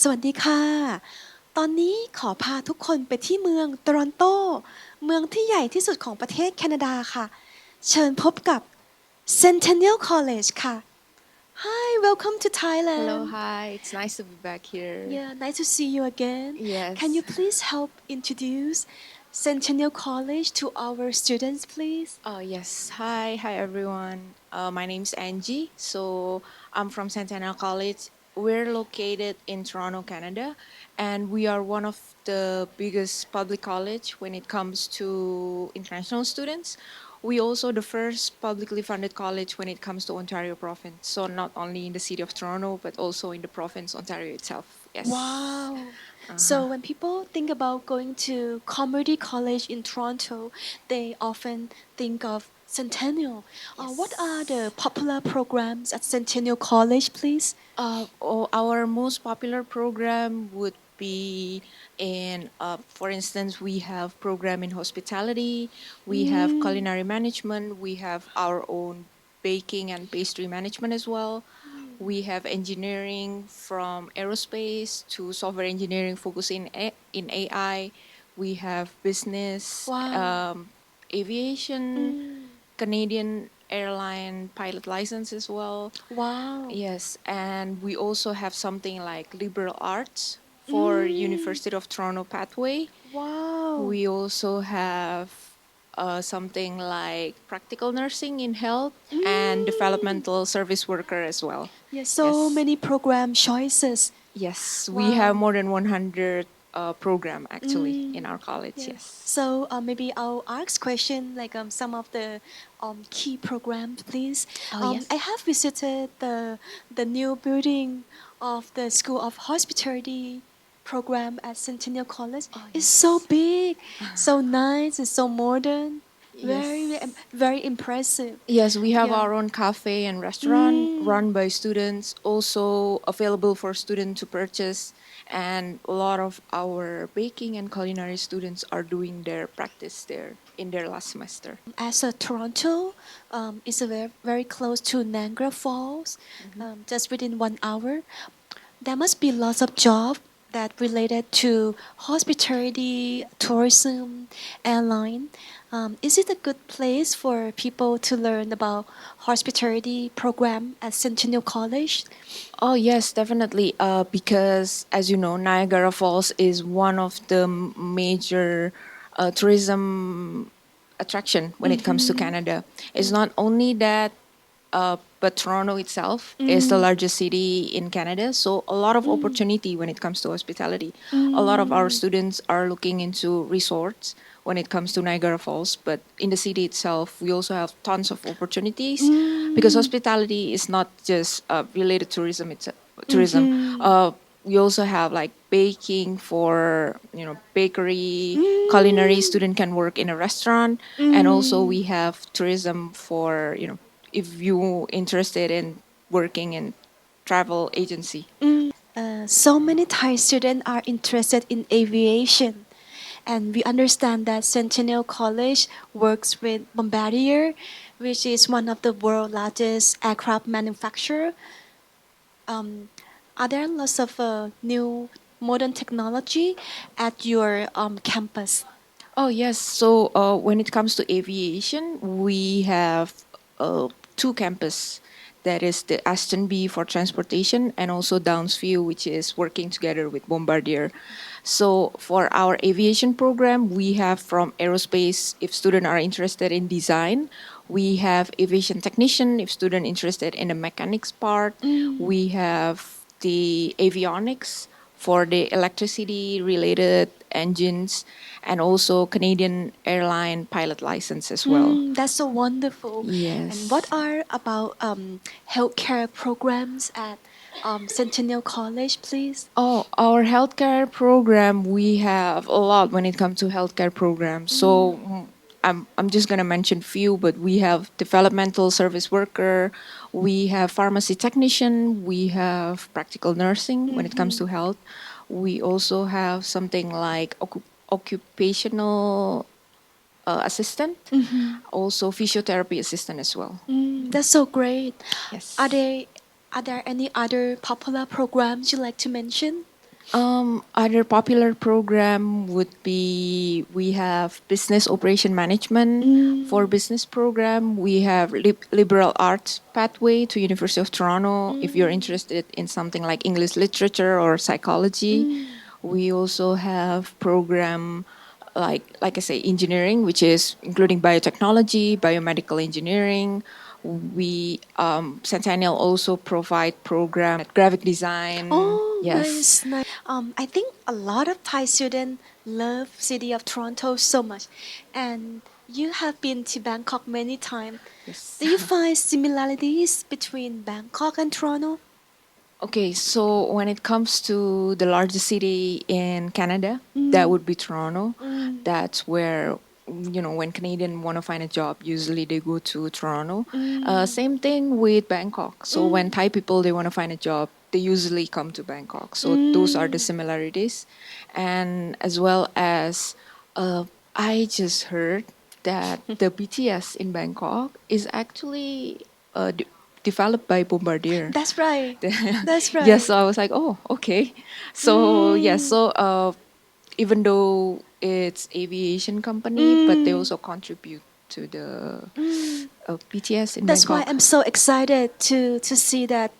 สวัสดีค่ะ ตอนนี้ขอพาทุกคนไปที่เมืองโตรอนโต เมืองที่ใหญ่ที่สุดของประเทศแคนาดาค่ะ เชิญพบกับ Centennial College ค่ะ Hi welcome to Hello, Thailand hi. It's nice to be back here. Yeah nice to see you again Can you Yes. please help introduce Centennial College to our students please Yes. Hi, everyone. My name's Angie. So I'm from Centennial College. We're located in Toronto, Canada, and we are one of the biggest public college when it comes to international students. We also the first publicly funded college when it comes to Ontario province. So not only in the city of Toronto, but also in the province Ontario itself. Yes. Wow. So when people think about going to community college in Toronto, they often think of Centennial. What are the popular programs at Centennial College, please? Our most popular program would be for instance, we have program in hospitality, we have culinary management, we have our own baking and pastry management as well. We have engineering from aerospace to software engineering focusing in AI. We have business, Wow. aviation, Canadian airline pilot license as well. Wow. Yes, and we also have something like liberal arts for University of Toronto pathway. Wow. We also have something like practical nursing in health and developmental service worker as well. Yes, so Yes. many program choices. Yes, we have Wow. more than 100 program actually in our college. Yes. Yes. So maybe I'll ask question like some of the key programs, please. Yes. I have visited the new building of the School of Hospitality program at Centennial College. It's so big, so nice, it's so modern, very impressive. Yes, we have Yeah. our own cafe and restaurant run by students, also available for students to purchase. And a lot of our baking and culinary students are doing their practice there in their last semester. As a Toronto, is very close to Niagara Falls, just within 1 hour. There must be lots of jobs that related to hospitality, tourism, airline. Is it a good place for people to learn about hospitality program at Centennial College? Oh, yes, definitely. Because as you know, Niagara Falls is one of the major tourism attraction when it comes to Canada. It's not only that, but Toronto itself is the largest city in Canada, so a lot of opportunity when it comes to hospitality. A lot of our students are looking into resorts when it comes to Niagara Falls, but in the city itself, we also have tons of opportunities because hospitality is not just related to tourism. Tourism. We also have like baking for bakery, culinary student can work in a restaurant, and also we have tourism for if you interested in working in travel agency. So many Thai students are interested in aviation, and we understand that Centennial College works with Bombardier, which is one of the world's largest aircraft manufacturer. Are there lots of new modern technology at your campus? Oh yes. So when it comes to aviation, we have two campus. That is the Aston B for transportation and also Downsview, which is working together with Bombardier. So for our aviation program, we have from aerospace, if students are interested in design. We have aviation technician, if student interested in the mechanics part. We have the avionics for the electricity related engines and also Canadian airline pilot license as well. That's so wonderful. Yes. And what are about healthcare programs at Centennial College, please? Oh, our healthcare program, we have a lot when it comes to healthcare programs. So I'm just gonna mention few, but we have developmental service worker, we have pharmacy technician, we have practical nursing when it comes to health. We also have something like occupational assistant, also physiotherapy assistant as well. That's so great. Yes. Are there any other popular programs you like to mention? Other popular program would be we have business operation management. For business program, we have liberal arts pathway to University of Toronto. If you're interested in something like English literature or psychology, we also have program like I say engineering, which is including biotechnology, biomedical engineering. We Centennial also provide program at graphic design. Oh, Yes. nice. I think a lot of Thai students love city of Toronto so much, and you have been to Bangkok many times. Yes. Do you find similarities between Bangkok and Toronto? Okay, so when it comes to the largest city in Canada, that would be Toronto. That's where when Canadian want to find a job, usually they go to Toronto. Same thing with Bangkok. So when Thai people they want to find a job, they usually come to Bangkok. So those are the similarities, and as well as I just heard that the BTS in Bangkok is actually developed by Bombardier. That's right. That's Yes, right. so I was like, oh, okay. So yes, so even though it's aviation company, but they also contribute to the BTS in That's why Bangkok. I'm so excited to see that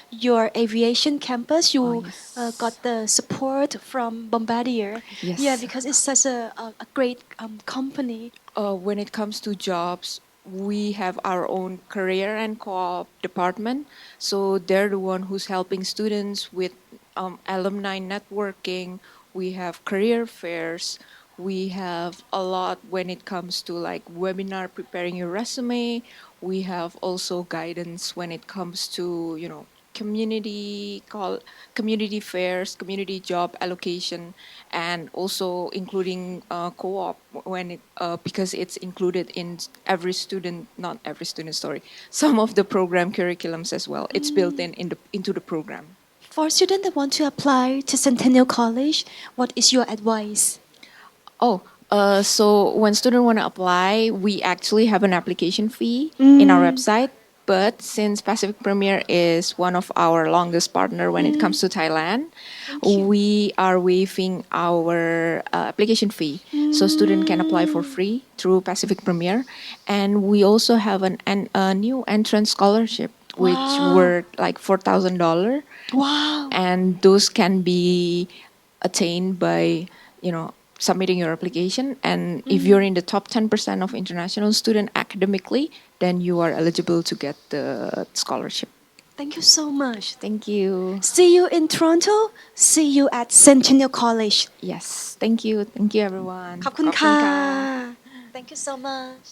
your aviation campus you Yes. got the support from Bombardier. Yes. Yeah, because it's such a great company. When it comes to jobs, we have our own career and co-op department. So they're the one who's helping students with alumni networking. We have career fairs. We have a lot when it comes to like webinar preparing your resume. We have also guidance when it comes to community fairs, community job allocation, and also including co-op when it because it's included in every student, not every student, sorry, some of the program curriculums as well. It's built into the program. For students that want to apply to Centennial College, what is your advice? Oh, so when students want to apply, we actually have an application fee in our website. But since Pacific Premier is one of our longest partner when it comes to Thailand, you. we are waiving our application fee, so student can apply for free through Pacific Premier, and we also have a new entrance scholarship which Wow. worth like $4,000, Wow. and those can be attained by submitting your application, and if you're in the top 10% of international student academically, then you are eligible to get the scholarship. Thank you so much. Thank you. See you in Toronto. See you at Centennial College. Yes, thank you everyone. ขอบคุณค่ะ Thank you so much.